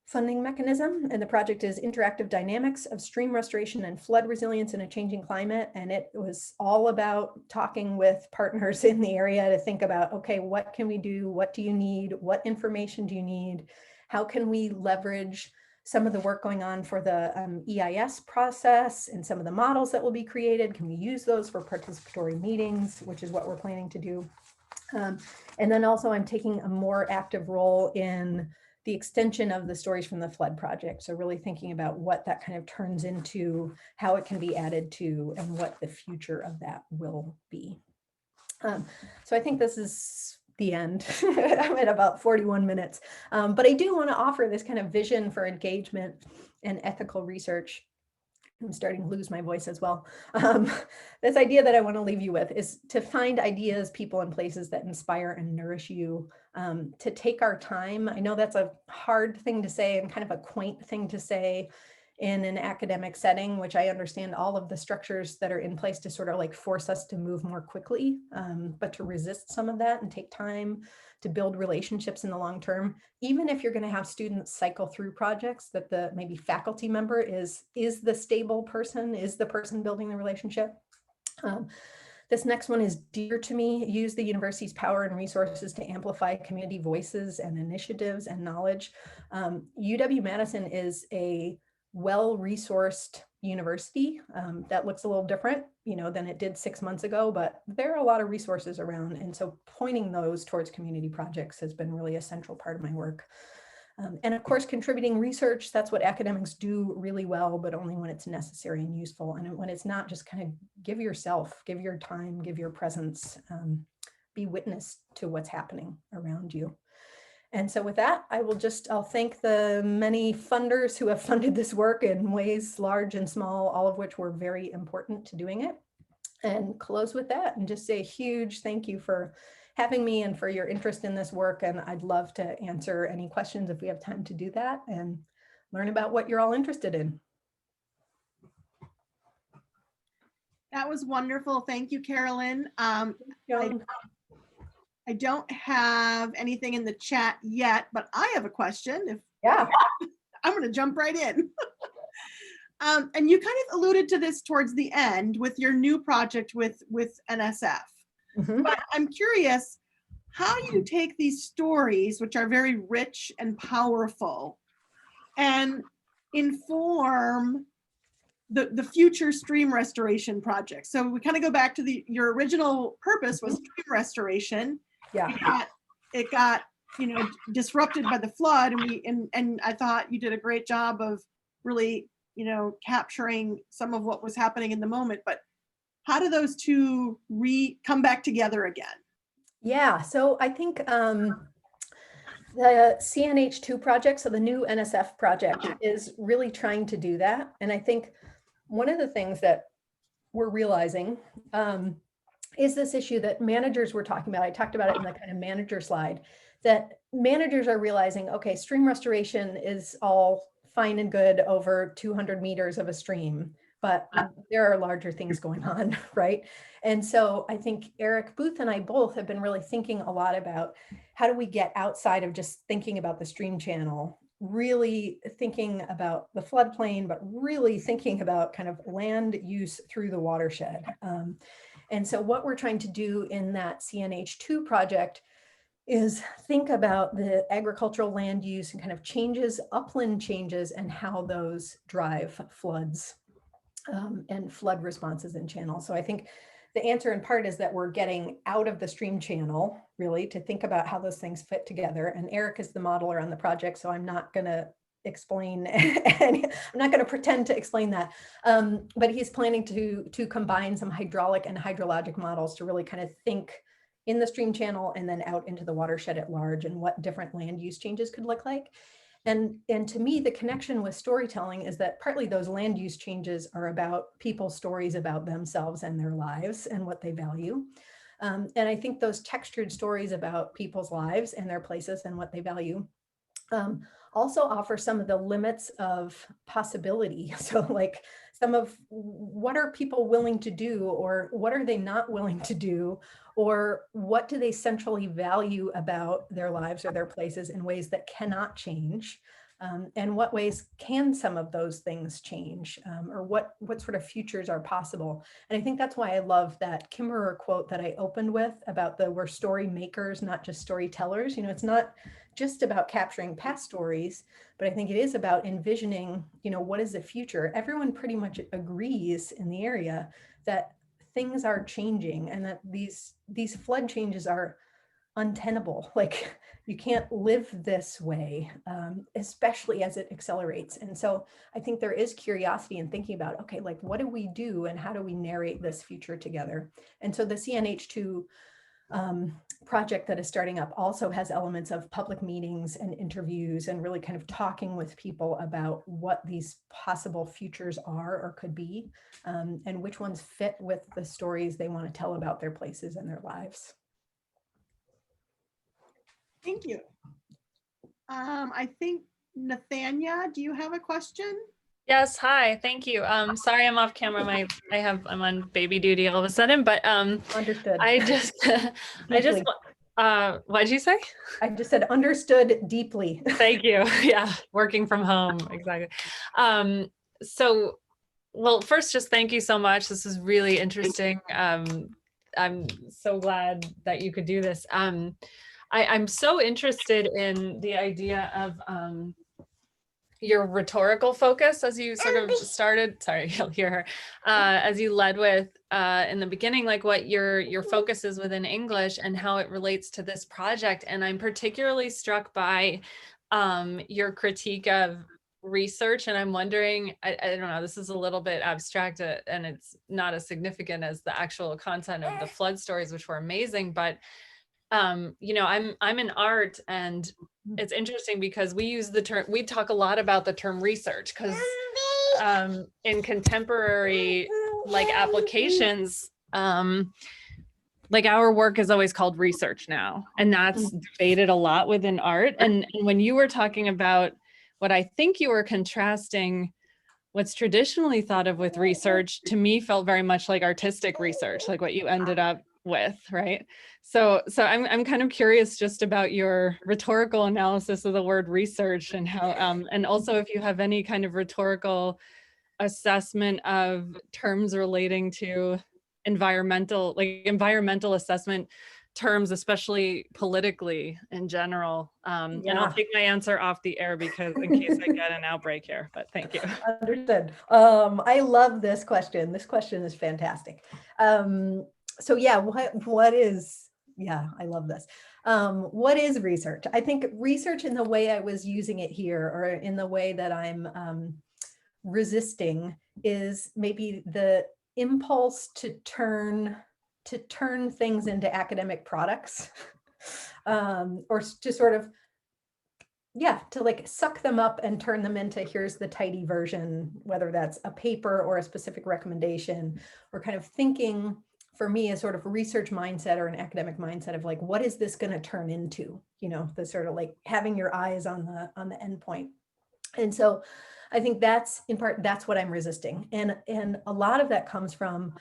funding mechanism. And the project is Interactive Dynamics of Stream Restoration and Flood Resilience in a Changing Climate. And it was all about talking with partners in the area to think about, okay, what can we do? What do you need? What information do you need? How can we leverage some of the work going on for the EIS process and some of the models that will be created? Can we use those for participatory meetings, which is what we're planning to do? And then also I'm taking a more active role in the extension of the Stories from the Flood project. So really thinking about what that kind of turns into, how it can be added to, and what the future of that will be. So I think this is the end. I'm at about 41 minutes, but I do want to offer this kind of vision for engagement and ethical research. I'm starting to lose my voice as well. This idea that I want to leave you with is to find ideas, people, and places that inspire and nourish you, to take our time. I know that's a hard thing to say and kind of a quaint thing to say in an academic setting, which I understand all of the structures that are in place to sort of like force us to move more quickly, but to resist some of that and take time to build relationships in the long term. Even if you're going to have students cycle through projects, that the maybe faculty member is the stable person, is the person building the relationship. This next one is dear to me. Use the university's power and resources to amplify community voices and initiatives and knowledge. UW-Madison is a well-resourced university that looks a little different, than it did 6 months ago, but there are a lot of resources around. And so pointing those towards community projects has been really a central part of my work. And of course, contributing research, that's what academics do really well, but only when it's necessary and useful. And when it's not, just kind of give yourself, give your time, give your presence, be witness to what's happening around you. And so with that, I'll thank the many funders who have funded this work in ways large and small, all of which were very important to doing it, and close with that and just say a huge thank you for having me and for your interest in this work. And I'd love to answer any questions if we have time to do that and learn about what you're all interested in. That was wonderful. Thank you, Carolyn. I don't have anything in the chat yet, but I have a question. Yeah. I'm going to jump right in. And you kind of alluded to this towards the end with your new project with NSF. Mm-hmm. But I'm curious how you take these stories, which are very rich and powerful, and inform the future stream restoration project. So we kind of go back to your original purpose was stream restoration. Yeah. It got disrupted by the flood, and I thought you did a great job of really capturing some of what was happening in the moment. But how do those two come back together again? Yeah, so I think the CNH2 project, so the new NSF project, is really trying to do that. And I think one of the things that we're realizing is this issue that managers were talking about. I talked about it in the kind of manager slide, that managers are realizing, okay, stream restoration is all fine and good over 200 meters of a stream, but there are larger things going on, right? And so I think Eric Booth and I both have been really thinking a lot about how do we get outside of just thinking about the stream channel really thinking about the floodplain, but really thinking about kind of land use through the watershed. And so what we're trying to do in that CNH2 project is think about the agricultural land use and kind of changes, upland changes, and how those drive floods and flood responses in channels. So I think the answer in part is that we're getting out of the stream channel, really, to think about how those things fit together. And Eric is the modeler on the project, so I'm not going to explain, and I'm not going to pretend to explain that. But he's planning to combine some hydraulic and hydrologic models to really kind of think in the stream channel and then out into the watershed at large and what different land use changes could look like. And to me, the connection with storytelling is that partly those land use changes are about people's stories about themselves and their lives and what they value. And I think those textured stories about people's lives and their places and what they value also offer some of the limits of possibility. So like some of what are people willing to do, or what are they not willing to do, or what do they centrally value about their lives or their places in ways that cannot change, and what ways can some of those things change, or what sort of futures are possible. And I think that's why I love that Kimmerer quote that I opened with about we're story makers, not just storytellers. You know, it's not just about capturing past stories, but I think it is about envisioning, you know, what is the future? Everyone pretty much agrees in the area that things are changing and that these flood changes are untenable. Like you can't live this way, especially as it accelerates. And so I think there is curiosity in thinking about, okay, like what do we do and how do we narrate this future together? And so the CNH2 project that is starting up also has elements of public meetings and interviews and really kind of talking with people about what these possible futures are or could be, and which ones fit with the stories they want to tell about their places and their lives. Thank you. I think Nathania, do you have a question? Yes, hi, thank you. Sorry I'm off camera. I'm on baby duty all of a sudden, but Understood. I just what'd you say? I just said understood deeply. Thank you. Yeah, working from home, exactly. So, well, first, just thank you so much. This is really interesting. I'm so glad that you could do this. I'm so interested in the idea of your rhetorical focus as you sort of started, sorry, you'll hear her, as you led with in the beginning, like what your focus is within English and how it relates to this project. And I'm particularly struck by your critique of research. And I'm wondering, I don't know, this is a little bit abstract and it's not as significant as the actual content of the flood stories, which were amazing, but you know, I'm in art, and it's interesting because we talk a lot about the term research because in contemporary like applications, like our work is always called research now, and that's debated a lot within art. And when you were talking about what I think you were contrasting what's traditionally thought of with research, to me felt very much like artistic research, like what you ended up with, right? So I'm kind of curious just about your rhetorical analysis of the word research and how, and also if you have any kind of rhetorical assessment of terms relating to environmental assessment terms, especially politically in general. And I'll take my answer off the air because in case I get an outbreak here, but thank you. Understood. I love this question. This question is fantastic. So yeah, what is, yeah, I love this. What is research? I think research in the way I was using it here, or in the way that I'm resisting, is maybe the impulse to turn things into academic products, or to sort of, yeah, to like suck them up and turn them into, here's the tidy version, whether that's a paper or a specific recommendation, or kind of thinking, for me, a sort of research mindset or an academic mindset of like, what is this going to turn into? You know, the sort of like having your eyes on the end point. And so I think that's in part, that's what I'm resisting. And a lot of that comes from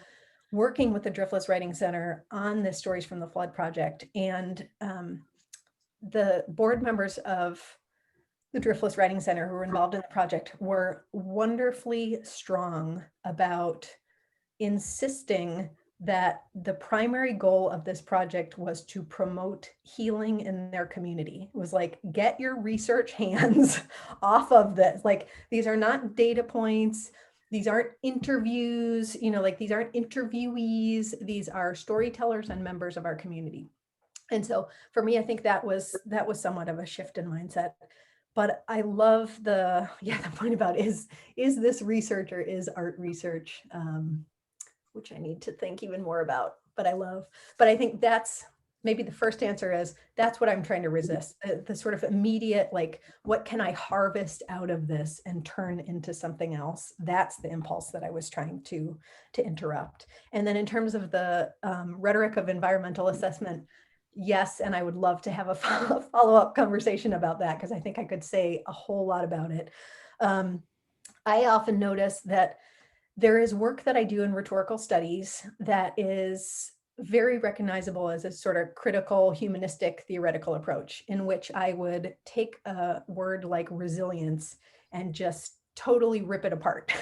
working with the Driftless Writing Center on the Stories from the Flood project, and the board members of the Driftless Writing Center, who were involved in the project, were wonderfully strong about insisting that the primary goal of this project was to promote healing in their community. It was like, get your research hands off of this. Like, these are not data points. These aren't interviews, like these aren't interviewees. These are storytellers and members of our community. And so for me, I think that was somewhat of a shift in mindset. But I love the point about is this research or is art research, which I need to think even more about, but I think that's maybe the first answer is that's what I'm trying to resist. The sort of immediate, like, what can I harvest out of this and turn into something else? That's the impulse that I was trying to interrupt. And then in terms of the rhetoric of environmental assessment, yes, and I would love to have a follow-up conversation about that, because I think I could say a whole lot about it. I often notice that there is work that I do in rhetorical studies that is very recognizable as a sort of critical, humanistic, theoretical approach, in which I would take a word like resilience and just totally rip it apart,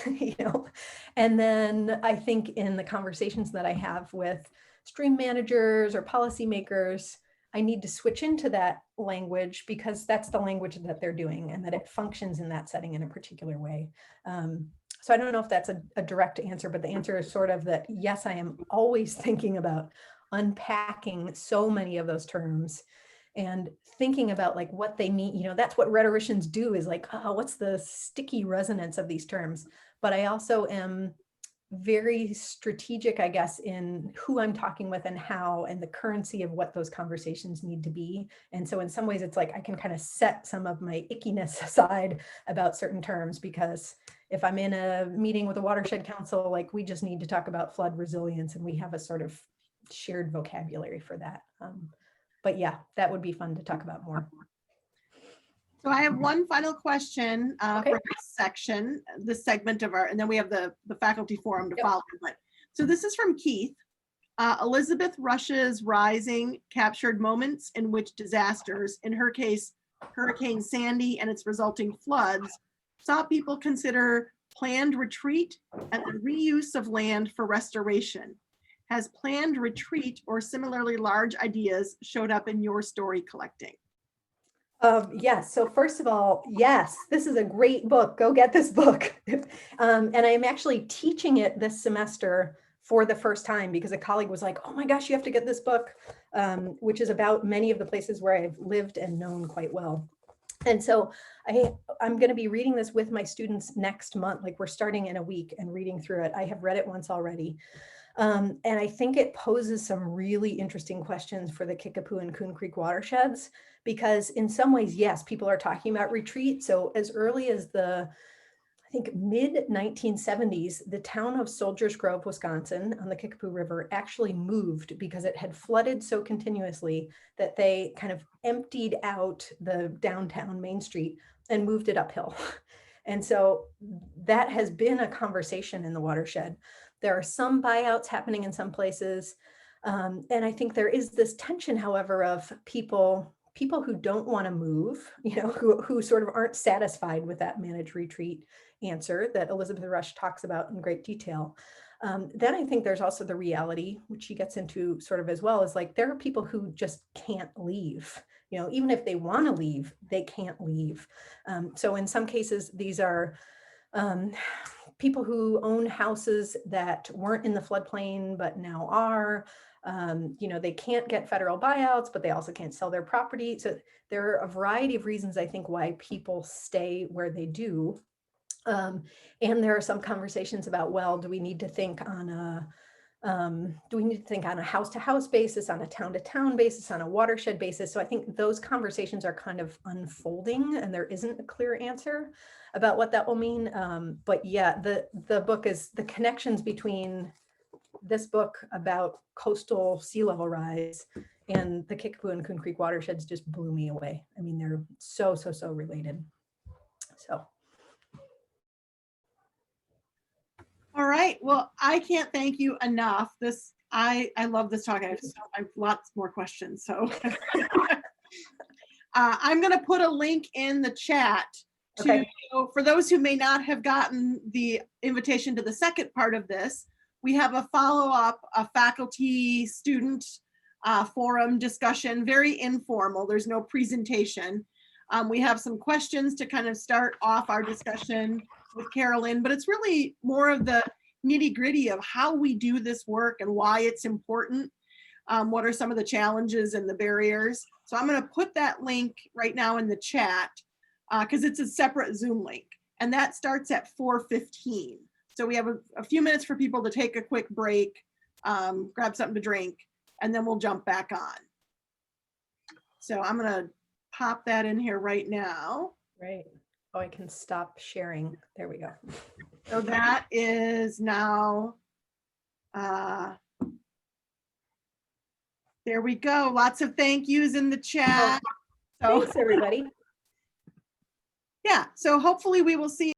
And then I think in the conversations that I have with stream managers or policymakers, I need to switch into that language because that's the language that they're doing and that it functions in that setting in a particular way. So I don't know if that's a direct answer, but the answer is sort of that, yes, I am always thinking about unpacking so many of those terms and thinking about like what they mean. That's what rhetoricians do, is like, oh, what's the sticky resonance of these terms? But I also am very strategic, I guess, in who I'm talking with and how, and the currency of what those conversations need to be. And so in some ways, it's like I can kind of set some of my ickiness aside about certain terms, because if I'm in a meeting with a watershed council, like, we just need to talk about flood resilience and we have a sort of shared vocabulary for that. But yeah, that would be fun to talk about more. So I have one final question Okay. for this segment of our, and then we have the faculty forum to follow. But so this is from Keith. Elizabeth Rush's Rising captured moments in which disasters, in her case, Hurricane Sandy and its resulting floods, saw people consider planned retreat and the reuse of land for restoration. Has planned retreat or similarly large ideas showed up in your story collecting? Yes. So first of all, yes, this is a great book. Go get this book. And I am actually teaching it this semester for the first time because a colleague was like, oh my gosh, you have to get this book, which is about many of the places where I've lived and known quite well. And so I'm going to be reading this with my students next month. Like, we're starting in a week and reading through it. I have read it once already. And I think it poses some really interesting questions for the Kickapoo and Coon Creek watersheds, because in some ways, yes, people are talking about retreat. So as early as I think mid 1970s, the town of Soldiers Grove, Wisconsin on the Kickapoo River actually moved because it had flooded so continuously that they kind of emptied out the downtown Main Street and moved it uphill. And so that has been a conversation in the watershed. There are some buyouts happening in some places. And I think there is this tension, however, of people who don't want to move, who sort of aren't satisfied with that managed retreat answer that Elizabeth Rush talks about in great detail. Then I think there's also the reality, which she gets into sort of as well, is like, there are people who just can't leave. Even if they want to leave, they can't leave. So in some cases, these are people who own houses that weren't in the floodplain, but now are. They can't get federal buyouts, but they also can't sell their property. So there are a variety of reasons, I think, why people stay where they do. And there are some conversations about, well, do we need to think on a house-to-house basis, on a town-to-town basis, on a watershed basis? So I think those conversations are kind of unfolding, and there isn't a clear answer about what that will mean. But yeah, the book is the connections between this book about coastal sea level rise and the Kickapoo and Coon Creek watersheds just blew me away. I mean, they're so related. So. All right. Well, I can't thank you enough. I love this talk. I have lots more questions. So I'm going to put a link in the chat to, Okay. for those who may not have gotten the invitation to the second part of this, we have a follow-up, a faculty student forum discussion, very informal. There's no presentation. We have some questions to kind of start off our discussion with Carolyn, but it's really more of the nitty-gritty of how we do this work and why it's important. What are some of the challenges and the barriers? So I'm going to put that link right now in the chat because it's a separate Zoom link, and that starts at 4:15. So we have a few minutes for people to take a quick break, grab something to drink, and then we'll jump back on. So I'm going to pop that in here right now. Right. Oh, I can stop sharing. There we go. So that is now, there we go. Lots of thank yous in the chat. So Thanks, everybody. yeah, so hopefully we will see